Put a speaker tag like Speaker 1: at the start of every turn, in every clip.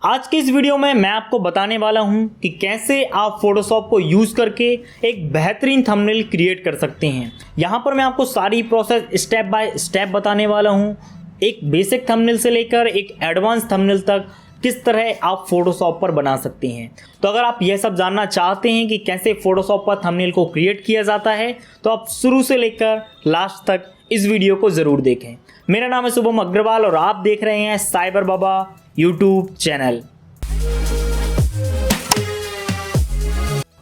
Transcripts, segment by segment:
Speaker 1: आज के इस वीडियो में मैं आपको बताने वाला हूं कि कैसे आप फोटोशॉप को यूज़ करके एक बेहतरीन थंबनेल क्रिएट कर सकते हैं। यहां पर मैं आपको सारी प्रोसेस स्टेप बाय स्टेप बताने वाला हूं, एक बेसिक थंबनेल से लेकर एक एडवांस थंबनेल तक किस तरह आप फोटोशॉप पर बना सकते हैं। तो अगर आप यह सब जानना चाहते हैं कि कैसे फोटोशॉप पर थंबनेल को क्रिएट किया जाता है तो आप शुरू से लेकर लास्ट तक इस वीडियो को ज़रूर देखें। मेरा नाम है शुभम अग्रवाल और आप देख रहे हैं साइबर बाबा यूट्यूब चैनल।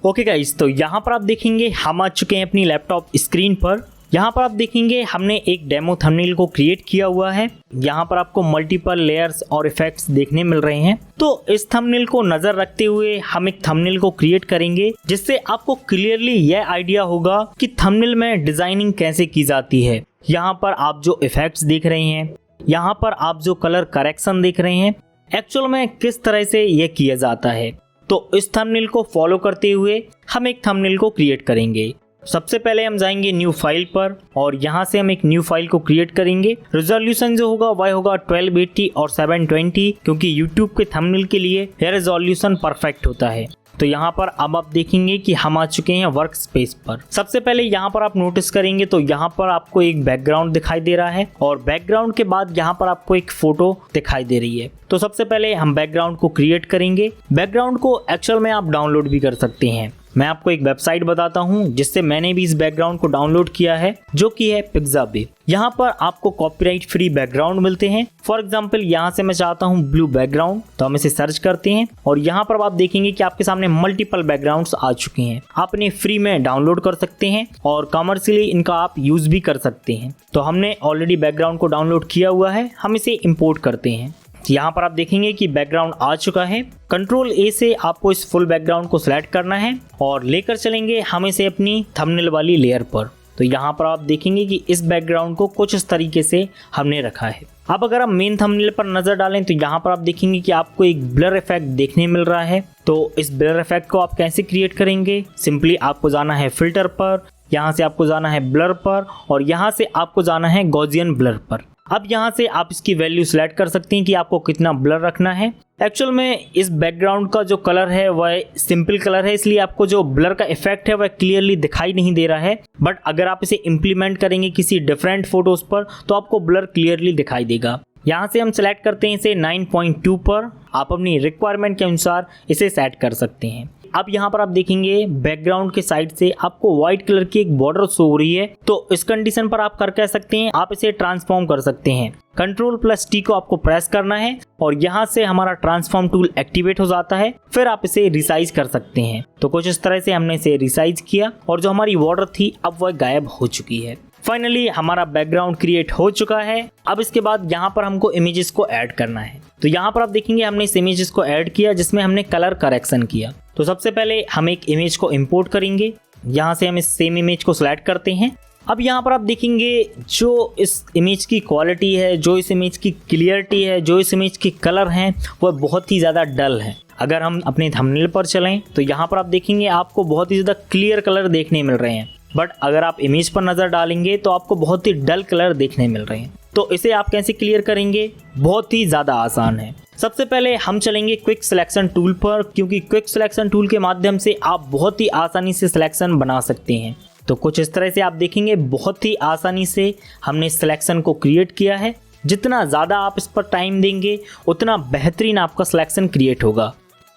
Speaker 1: ओके गाइस, तो यहाँ पर आप देखेंगे हम आ चुके हैं अपनी लैपटॉप स्क्रीन पर। यहाँ पर आप देखेंगे हमने एक डेमो थंबनेल को क्रिएट किया हुआ है। यहाँ पर आपको मल्टीपल लेयर्स और इफेक्ट्स देखने मिल रहे हैं। तो इस थंबनेल को नजर रखते हुए हम एक थंबनेल को क्रिएट करेंगे जिससे आपको क्लियरली यह आइडिया होगा कि थंबनेल में डिजाइनिंग कैसे की जाती है। यहाँ पर आप जो इफेक्ट्स देख रहे हैं, यहाँ पर आप जो कलर करेक्शन देख रहे हैं, एक्चुअल में किस तरह से यह किया जाता है। तो इस थंबनेल को फॉलो करते हुए हम एक थंबनेल को क्रिएट करेंगे। सबसे पहले हम जाएंगे न्यू फाइल पर और यहाँ से हम एक न्यू फाइल को क्रिएट करेंगे। रिजोल्यूशन जो होगा वह होगा 1280 और 720, क्योंकि यूट्यूब के थंबनेल के लिए यह रिजोल्यूशन परफेक्ट होता है। तो यहाँ पर अब आप देखेंगे कि हम आ चुके हैं वर्क स्पेस पर। सबसे पहले यहाँ पर आप नोटिस करेंगे तो यहाँ पर आपको एक बैकग्राउंड दिखाई दे रहा है और बैकग्राउंड के बाद यहाँ पर आपको एक फोटो दिखाई दे रही है। तो सबसे पहले हम बैकग्राउंड को क्रिएट करेंगे। बैकग्राउंड को एक्चुअल में आप डाउनलोड भी कर सकते हैं। मैं आपको एक वेबसाइट बताता हूं जिससे मैंने भी इस बैकग्राउंड को डाउनलोड किया है, जो कि है पिक्साबे। यहाँ पर आपको कॉपीराइट फ्री बैकग्राउंड मिलते हैं। फॉर एग्जांपल यहाँ से मैं चाहता हूँ ब्लू बैकग्राउंड, तो हम इसे सर्च करते हैं और यहाँ पर आप देखेंगे कि आपके सामने मल्टीपल बैकग्राउंड्स आ चुके हैं। आप इन्हें फ्री में डाउनलोड कर सकते हैं और कमर्शियली इनका आप यूज भी कर सकते हैं। तो हमने ऑलरेडी बैकग्राउंड को डाउनलोड किया हुआ है, हम इसे इम्पोर्ट करते हैं। यहाँ पर आप देखेंगे कि बैकग्राउंड आ चुका है। कंट्रोल ए से आपको इस फुल बैकग्राउंड को सिलेक्ट करना है और लेकर चलेंगे हम इसे अपनी थंबनेल वाली लेयर पर। तो यहाँ पर आप देखेंगे कि इस बैकग्राउंड को कुछ इस तरीके से हमने रखा है। अब अगर हम मेन थंबनेल पर नजर डालें तो यहाँ पर आप देखेंगे कि आपको एक ब्लर इफेक्ट देखने मिल रहा है। तो इस ब्लर इफेक्ट को आप कैसे क्रिएट करेंगे? सिंपली आपको जाना है फिल्टर पर, यहाँ से आपको जाना है ब्लर पर और यहाँ से आपको जाना है गॉसियन ब्लर पर। अब यहाँ से आप इसकी वैल्यू सिलेक्ट कर सकते हैं कि आपको कितना ब्लर रखना है। एक्चुअल में इस बैकग्राउंड का जो कलर है वह सिंपल कलर है, इसलिए आपको जो ब्लर का इफेक्ट है वह क्लियरली दिखाई नहीं दे रहा है। बट अगर आप इसे इम्प्लीमेंट करेंगे किसी डिफरेंट फोटोज पर तो आपको ब्लर क्लियरली दिखाई देगा। यहाँ से हम सेलेक्ट करते हैं इसे 9.2 पर। आप अपनी रिक्वायरमेंट के अनुसार इसे सेट कर सकते हैं। अब यहाँ पर आप देखेंगे बैकग्राउंड के साइड से आपको व्हाइट कलर की एक बॉर्डर शो हो रही है। तो इस कंडीशन पर आप कर कह सकते हैं, आप इसे ट्रांसफॉर्म कर सकते हैं। Ctrl+T को आपको प्रेस करना है और यहाँ से हमारा ट्रांसफॉर्म टूल एक्टिवेट हो जाता है। फिर आप इसे रिसाइज कर सकते हैं। तो कुछ इस तरह से हमने इसे रिसाइज किया और जो हमारी बॉर्डर थी अब वह गायब हो चुकी है। फाइनली हमारा बैकग्राउंड क्रिएट हो चुका है। अब इसके बाद यहाँ पर हमको इमेजेस को ऐड करना है। तो यहाँ पर आप देखेंगे हमने इस इमेजेस को ऐड किया जिसमें हमने कलर करेक्शन किया। तो सबसे पहले हम एक इमेज को इंपोर्ट करेंगे। यहाँ से हम इस सेम इमेज को सिलेक्ट करते हैं। अब यहाँ पर आप देखेंगे जो इस इमेज की क्वालिटी है, जो इस इमेज की क्लियरिटी है, जो इस इमेज की कलर हैं वह बहुत ही ज़्यादा डल है। अगर हम अपने थंबनेल पर चलें तो यहाँ पर आप देखेंगे आपको बहुत ही ज़्यादा क्लियर कलर देखने मिल रहे हैं। बट अगर आप इमेज पर नज़र डालेंगे तो आपको बहुत ही डल कलर देखने मिल रहे हैं। तो इसे आप कैसे क्लियर करेंगे? बहुत ही ज़्यादा आसान है। सबसे पहले हम चलेंगे क्विक सिलेक्शन टूल पर, क्योंकि क्विक सिलेक्शन टूल के माध्यम से आप बहुत ही आसानी से सिलेक्शन बना सकते हैं। तो कुछ इस तरह से आप देखेंगे बहुत ही आसानी से हमने सिलेक्शन को क्रिएट किया है। जितना ज़्यादा आप इस पर टाइम देंगे उतना बेहतरीन आपका सिलेक्शन क्रिएट होगा।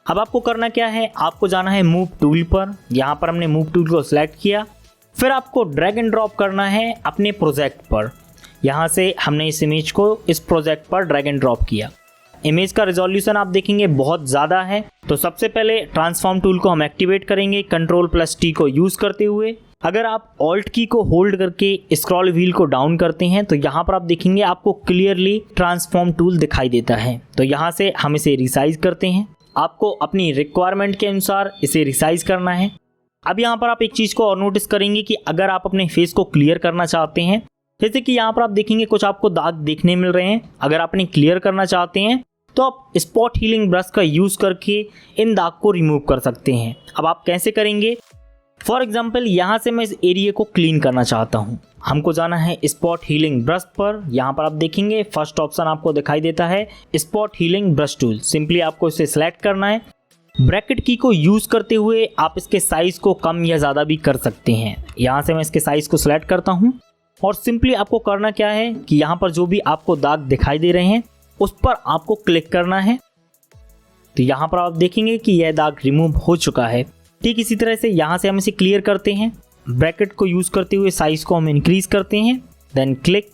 Speaker 1: अब आपको करना क्या है? आपको जाना है मूव टूल पर। यहाँ पर हमने मूव टूल को सिलेक्ट किया। फिर आपको ड्रैग एंड ड्रॉप करना है अपने प्रोजेक्ट पर। यहाँ से हमने इस इमेज को इस प्रोजेक्ट पर ड्रैग एंड ड्रॉप किया। इमेज का रिजोल्यूशन आप देखेंगे बहुत ज़्यादा है। तो सबसे पहले ट्रांसफॉर्म टूल को हम एक्टिवेट करेंगे Ctrl+T को यूज़ करते हुए। अगर आप ऑल्ट की को होल्ड करके स्क्रॉल व्हील को डाउन करते हैं तो यहाँ पर आप देखेंगे आपको क्लियरली ट्रांसफॉर्म टूल दिखाई देता है। तो यहाँ से हम इसे रिसाइज करते हैं। आपको अपनी रिक्वायरमेंट के अनुसार इसे रिसाइज करना है। अब यहाँ पर आप एक चीज़ को और नोटिस करेंगे कि अगर आप अपने फेस को क्लियर करना चाहते हैं, जैसे कि यहाँ पर आप देखेंगे कुछ आपको दाग देखने मिल रहे हैं, अगर आप इन्हें क्लियर करना चाहते हैं तो आप स्पॉट हीलिंग ब्रश का यूज़ करके इन दाग को रिमूव कर सकते हैं। अब आप कैसे करेंगे? फॉर एग्जाम्पल यहाँ से मैं इस एरिया को क्लीन करना चाहता हूँ। हमको जाना है स्पॉट हीलिंग ब्रश पर। यहाँ पर आप देखेंगे फर्स्ट ऑप्शन आपको दिखाई देता है spot healing brush tool. Simply आपको इसे सिलेक्ट करना है। ब्रैकेट की को यूज करते हुए आप इसके साइज को कम या ज़्यादा भी कर सकते हैं। यहाँ से मैं इसके साइज को सिलेक्ट करता हूँ और सिंपली आपको करना क्या है कि यहाँ पर जो भी आपको दाग दिखाई दे रहे हैं उस पर आपको क्लिक करना है। तो यहाँ पर आप देखेंगे कि यह दाग रिमूव हो चुका है। ठीक इसी तरह से यहाँ से हम इसे क्लियर करते हैं। ब्रैकेट को यूज करते हुए साइज को हम इंक्रीज करते हैं, देन क्लिक।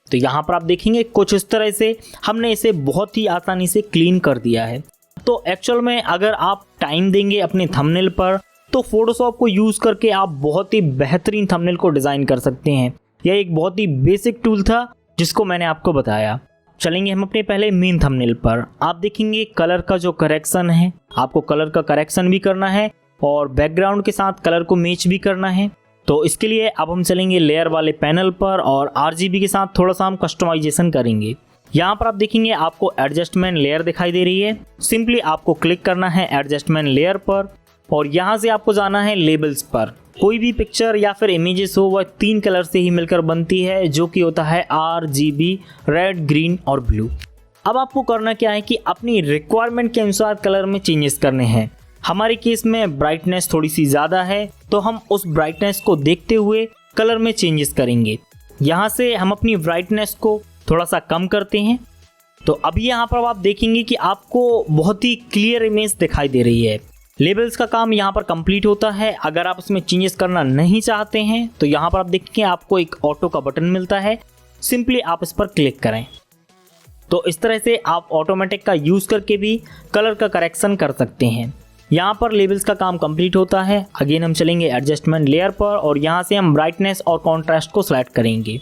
Speaker 1: तो यहाँ पर आप देखेंगे कुछ इस तरह से हमने इसे बहुत ही आसानी से क्लीन कर दिया है। तो एक्चुअल में अगर आप टाइम देंगे अपने थंबनेल पर तो फोटोशॉप को यूज करके आप बहुत ही बेहतरीन थंबनेल को डिजाइन कर सकते हैं। यह एक बहुत ही बेसिक टूल था जिसको मैंने आपको बताया। चलेंगे हम अपने पहले मेन थंबनेल पर। आप देखेंगे कलर का जो करेक्शन है, आपको कलर का करेक्शन भी करना है और बैकग्राउंड के साथ कलर को मैच भी करना है। तो इसके लिए अब हम चलेंगे लेयर वाले पैनल पर और RGB के साथ थोड़ा सा हम कस्टमाइजेशन करेंगे। यहाँ पर आप देखेंगे आपको एडजस्टमेंट लेयर दिखाई दे रही है। सिंपली आपको क्लिक करना है एडजस्टमेंट लेयर पर और यहाँ से आपको जाना है लेबल्स पर। कोई भी पिक्चर या फिर इमेजेस हो वह 3 कलर से ही मिलकर बनती है, जो कि होता है RGB, रेड, ग्रीन और ब्लू। अब आपको करना क्या है कि अपनी रिक्वायरमेंट के अनुसार कलर में चेंजेस करने हैं। हमारे केस में ब्राइटनेस थोड़ी सी ज़्यादा है तो हम उस ब्राइटनेस को देखते हुए कलर में चेंजेस करेंगे। यहाँ से हम अपनी ब्राइटनेस को थोड़ा सा कम करते हैं। तो अभी यहाँ पर आप देखेंगे कि आपको बहुत ही क्लियर इमेज दिखाई दे रही है। लेबल्स का काम यहाँ पर कंप्लीट होता है। अगर आप इसमें चेंजेस करना नहीं चाहते हैं तो यहाँ पर आप देखेंगे आपको एक ऑटो का बटन मिलता है। सिंपली आप इस पर क्लिक करें। तो इस तरह से आप ऑटोमेटिक का यूज़ करके भी कलर का करेक्शन कर सकते हैं। यहाँ पर लेबल्स का काम कंप्लीट होता है। अगेन हम चलेंगे एडजस्टमेंट लेयर पर और यहाँ से हम ब्राइटनेस और कॉन्ट्रास्ट को सिलेक्ट करेंगे।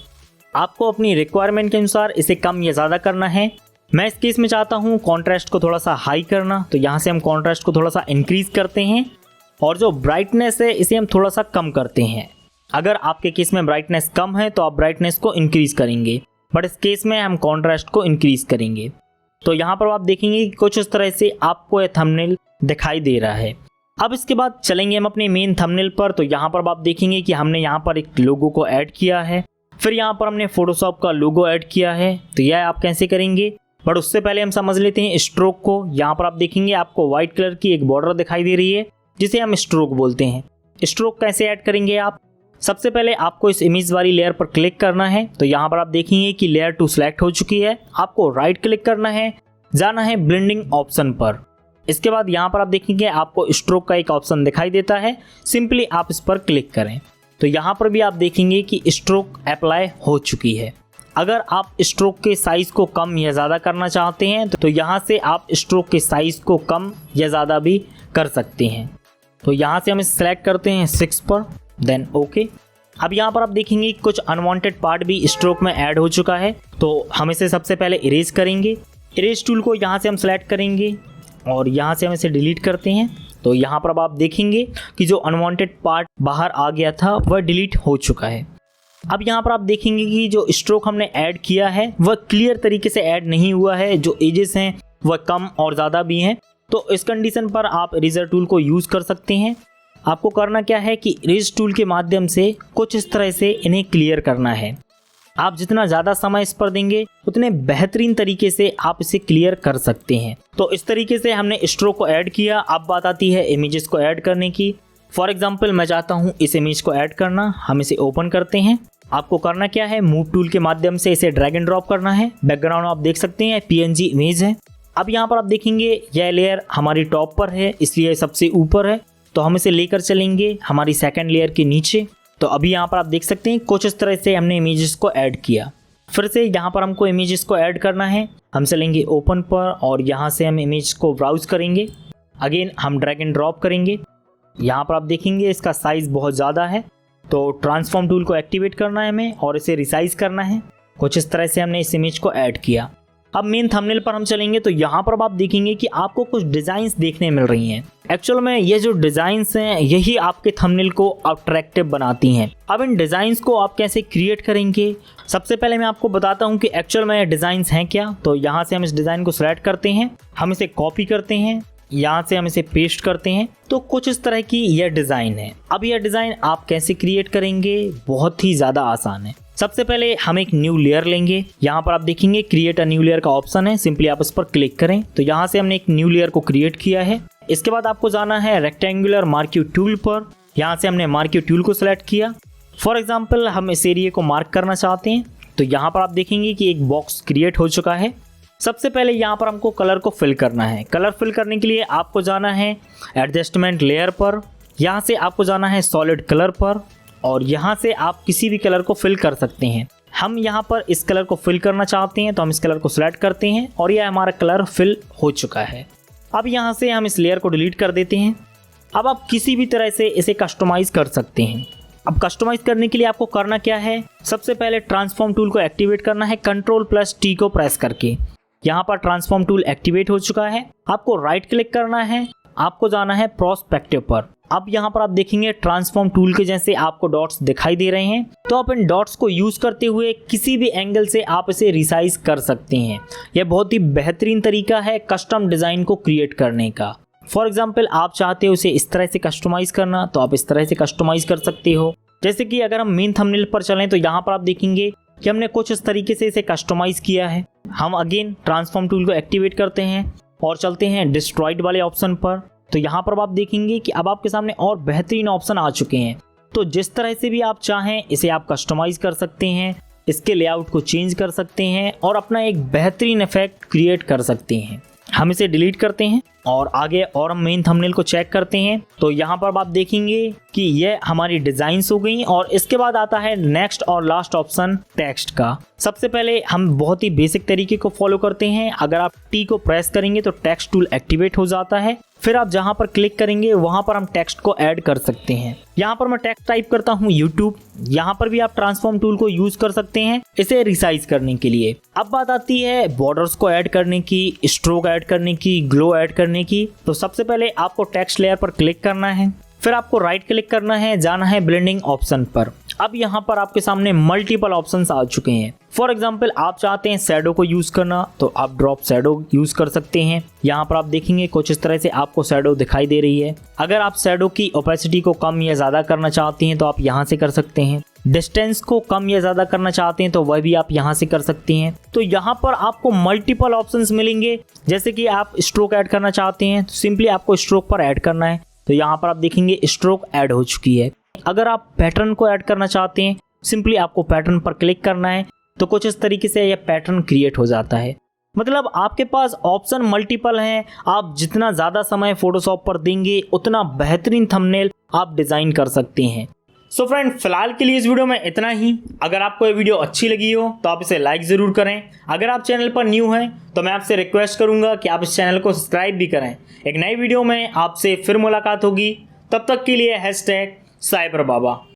Speaker 1: आपको अपनी रिक्वायरमेंट के अनुसार इसे कम या ज़्यादा करना है। मैं इस केस में चाहता हूँ कॉन्ट्रास्ट को थोड़ा सा हाई करना, तो यहाँ से हम कॉन्ट्रास्ट को थोड़ा सा इंक्रीज करते हैं और जो ब्राइटनेस है इसे हम थोड़ा सा कम करते हैं। अगर आपके केस में ब्राइटनेस कम है तो आप ब्राइटनेस को इंक्रीज करेंगे, बट इस केस में हम कॉन्ट्रास्ट को इंक्रीज करेंगे। तो यहाँ पर आप देखेंगे कि कुछ इस तरह से आपको यह थंबनेल दिखाई दे रहा है। अब इसके बाद चलेंगे हम अपने मेन थंबनेल पर। तो यहाँ पर आप देखेंगे कि हमने यहाँ पर एक लोगो को ऐड किया है, फिर यहाँ पर हमने फोटोशॉप का लोगो ऐड किया है। तो यह आप कैसे करेंगे, बट उससे पहले हम समझ लेते हैं स्ट्रोक को। यहाँ पर आप देखेंगे आपको व्हाइट कलर की एक बॉर्डर दिखाई दे रही है जिसे हम स्ट्रोक बोलते हैं। स्ट्रोक कैसे ऐड करेंगे आप, सबसे पहले आपको इस इमेज वाली लेयर पर क्लिक करना है। तो यहाँ पर आप देखेंगे कि लेयर 2 सिलेक्ट हो चुकी है। आपको राइट क्लिक करना है, जाना है ब्लेंडिंग ऑप्शन पर। इसके बाद यहाँ पर आप देखेंगे आपको स्ट्रोक का एक ऑप्शन दिखाई देता है। सिंपली आप इस पर क्लिक करें। तो यहाँ पर भी आप देखेंगे कि स्ट्रोक अप्लाई हो चुकी है। अगर आप स्ट्रोक के साइज को कम या ज़्यादा करना चाहते हैं तो यहाँ से आप स्ट्रोक के साइज को कम या ज़्यादा भी कर सकते हैं। तो यहाँ से हम इसे सेलेक्ट करते हैं 6 पर, देन ओके। अब यहाँ पर आप देखेंगे कुछ अनवांटेड पार्ट भी स्ट्रोक में ऐड हो चुका है। तो हम इसे सबसे पहले इरेज करेंगे। इरेज टूल को यहाँ से हम सेलेक्ट करेंगे और यहाँ से हम इसे डिलीट करते हैं। तो यहाँ पर अब आप देखेंगे कि जो अनवांटेड पार्ट बाहर आ गया था वह डिलीट हो चुका है। अब यहाँ पर आप देखेंगे कि जो स्ट्रोक हमने ऐड किया है वह क्लियर तरीके से ऐड नहीं हुआ है। जो एजेस हैं वह कम और ज़्यादा भी हैं। तो इस कंडीशन पर आप इरेजर टूल को यूज़ कर सकते हैं। आपको करना क्या है कि इरेज टूल के माध्यम से कुछ इस तरह से इन्हें क्लियर करना है। आप जितना ज़्यादा समय इस पर देंगे उतने बेहतरीन तरीके से आप इसे क्लियर कर सकते हैं। तो इस तरीके से हमने स्ट्रोक को ऐड किया। अब बात आती है इमेजेस को ऐड करने की। फॉर एग्जांपल मैं चाहता हूँ इस इमेज को ऐड करना। हम इसे ओपन करते हैं। आपको करना क्या है, मूव टूल के माध्यम से इसे ड्रैग एंड ड्रॉप करना है। बैकग्राउंड आप देख सकते हैं PNG इमेज है। अब यहाँ पर आप देखेंगे यह लेयर हमारी टॉप पर है, इसलिए सबसे ऊपर है। तो हम इसे लेकर चलेंगे हमारी सेकंड लेयर के नीचे। तो अभी यहाँ पर आप देख सकते हैं कुछ इस तरह से हमने इमेजेस को ऐड किया। फिर से यहाँ पर हमको इमेजेस को ऐड करना है। हम चलेंगे ओपन पर और यहाँ से हम इमेज को ब्राउज करेंगे। अगेन हम ड्रैग एंड ड्रॉप करेंगे। यहाँ पर आप देखेंगे इसका साइज़ बहुत ज़्यादा है, तो ट्रांसफॉर्म टूल को एक्टिवेट करना है हमें और इसे रिसाइज करना है। कुछ इस तरह से हमने इस इमेज को ऐड किया। अब मेन थंबनेल पर हम चलेंगे। तो यहाँ पर आप देखेंगे कि आपको कुछ डिज़ाइंस देखने मिल रही हैं। एक्चुअल में ये जो डिज़ाइंस हैं यही आपके थंबनेल को अट्रैक्टिव बनाती हैं। अब इन डिज़ाइंस को आप कैसे क्रिएट करेंगे, सबसे पहले मैं आपको बताता हूँ कि एक्चुअल में डिज़ाइंस हैं क्या। तो यहाँ से हम इस डिज़ाइन को सिलेक्ट करते हैं, हम इसे कॉपी करते हैं यहाँ से हम इसे पेस्ट करते हैं तो कुछ इस तरह की यह डिज़ाइन है। अब यह डिज़ाइन आप कैसे क्रिएट करेंगे, बहुत ही ज़्यादा आसान है। सबसे पहले हम एक न्यू लेयर लेंगे। यहाँ पर आप देखेंगे क्रिएट अ न्यू लेयर का ऑप्शन है, सिंपली आप इस पर क्लिक करें तो यहाँ से हमने एक न्यू लेयर को क्रिएट किया है। इसके बाद आपको जाना है रेक्टेंगुलर मार्क्यू टूल पर। यहाँ से हमने मार्क्यू टूल को सिलेक्ट किया। फॉर एग्जाम्पल हम इस एरिया को मार्क करना चाहते हैं तो यहाँ पर आप देखेंगे कि एक बॉक्स क्रिएट हो चुका है। सबसे पहले यहाँ पर हमको कलर को फिल करना है। कलर फिल करने के लिए आपको जाना है एडजस्टमेंट लेयर पर, यहाँ से आपको जाना है सॉलिड कलर पर और यहाँ से आप किसी भी कलर को फिल कर सकते हैं। हम यहाँ पर इस कलर को फिल करना चाहते हैं तो हम इस कलर को सिलेक्ट करते हैं और यह हमारा कलर फिल हो चुका है। अब यहाँ से हम इस लेयर को डिलीट कर देते हैं। अब आप किसी भी तरह से इसे कस्टमाइज़ कर सकते हैं। अब कस्टमाइज करने के लिए आपको करना क्या है, सबसे पहले ट्रांसफॉर्म टूल को एक्टिवेट करना है Ctrl+T को प्रेस करके। यहाँ पर ट्रांसफॉर्म टूल एक्टिवेट हो चुका है। आपको राइट क्लिक करना है, आपको जाना है प्रोस्पेक्टिव पर। अब यहाँ पर आप देखेंगे ट्रांसफॉर्म टूल के जैसे आपको डॉट्स दिखाई दे रहे हैं, तो आप इन डॉट्स को यूज करते हुए किसी भी एंगल से आप इसे रिसाइज कर सकते हैं। यह बहुत ही बेहतरीन तरीका है कस्टम डिजाइन को क्रिएट करने का। फॉर एग्जाम्पल आप चाहते हो इसे इस तरह से कस्टमाइज करना तो आप इस तरह से कस्टमाइज कर सकते हो। जैसे कि अगर हम मेन थंबनेल पर चलें तो यहाँ पर आप देखेंगे कि हमने कुछ इस तरीके से इसे कस्टमाइज किया है। हम अगेन ट्रांसफॉर्म टूल को एक्टिवेट करते हैं और चलते हैं डिस्ट्रॉइड वाले ऑप्शन पर। तो यहाँ पर आप देखेंगे कि अब आपके सामने और बेहतरीन ऑप्शन आ चुके हैं। तो जिस तरह से भी आप चाहें इसे आप कस्टमाइज कर सकते हैं, इसके लेआउट को चेंज कर सकते हैं और अपना एक बेहतरीन इफेक्ट क्रिएट कर सकते हैं। हम इसे डिलीट करते हैं और आगे और हम मेन थंबनेल को चेक करते हैं तो यहाँ पर आप देखेंगे कि ये हमारी डिजाइन्स हो गई और इसके बाद आता है नेक्स्ट और लास्ट ऑप्शन टेक्स्ट का। सबसे पहले हम बहुत ही बेसिक तरीके को फॉलो करते हैं। अगर आप टी को प्रेस करेंगे तो टेक्स्ट टूल एक्टिवेट हो जाता है। फिर आप जहां पर क्लिक करेंगे वहां पर हम टेक्स्ट को ऐड कर सकते हैं। यहाँ पर मैं टेक्स्ट टाइप करता हूँ YouTube। यहाँ पर भी आप ट्रांसफॉर्म टूल को यूज कर सकते हैं इसे रिसाइज करने के लिए। अब बात आती है बॉर्डर्स को ऐड करने की, स्ट्रोक ऐड करने की, ग्लो ऐड करने की। तो सबसे पहले आपको टेक्स्ट लेयर पर क्लिक करना है, फिर आपको राइट क्लिक करना है, जाना है ब्लेंडिंग ऑप्शन पर। अब यहाँ पर आपके सामने मल्टीपल ऑप्शंस आ चुके हैं। फॉर एग्जांपल आप चाहते हैं शैडो को यूज करना तो आप ड्रॉप शैडो यूज कर सकते हैं। यहाँ पर आप देखेंगे कुछ इस तरह से आपको शैडो दिखाई दे रही है। अगर आप शैडो की ओपेसिटी को कम या ज्यादा करना चाहते हैं तो आप यहाँ से कर सकते हैं। डिस्टेंस को कम या ज्यादा करना चाहते हैं तो वह भी आप यहाँ से कर सकते हैं। तो यहाँ पर आपको मल्टीपल ऑप्शंस मिलेंगे। जैसे कि आप स्ट्रोक ऐड करना चाहते हैं तो सिंपली आपको स्ट्रोक पर ऐड करना है तो यहाँ पर आप देखेंगे स्ट्रोक ऐड हो चुकी है। अगर आप पैटर्न को ऐड करना चाहते हैं सिंपली आपको पैटर्न पर क्लिक करना है तो कुछ इस तरीके से यह पैटर्न क्रिएट हो जाता है। मतलब आपके पास ऑप्शन मल्टीपल हैं। आप जितना ज़्यादा समय फोटोशॉप पर देंगे उतना बेहतरीन थंबनेल आप डिज़ाइन कर सकते हैं। सो फ्रेंड, फिलहाल के लिए इस वीडियो में इतना ही। अगर आपको ये वीडियो अच्छी लगी हो तो आप इसे लाइक ज़रूर करें। अगर आप चैनल पर न्यू हैं तो मैं आपसे रिक्वेस्ट करूंगा कि आप इस चैनल को सब्सक्राइब भी करें। एक नई वीडियो में आपसे फिर मुलाकात होगी, तब तक के लिए #साइबर बाबा।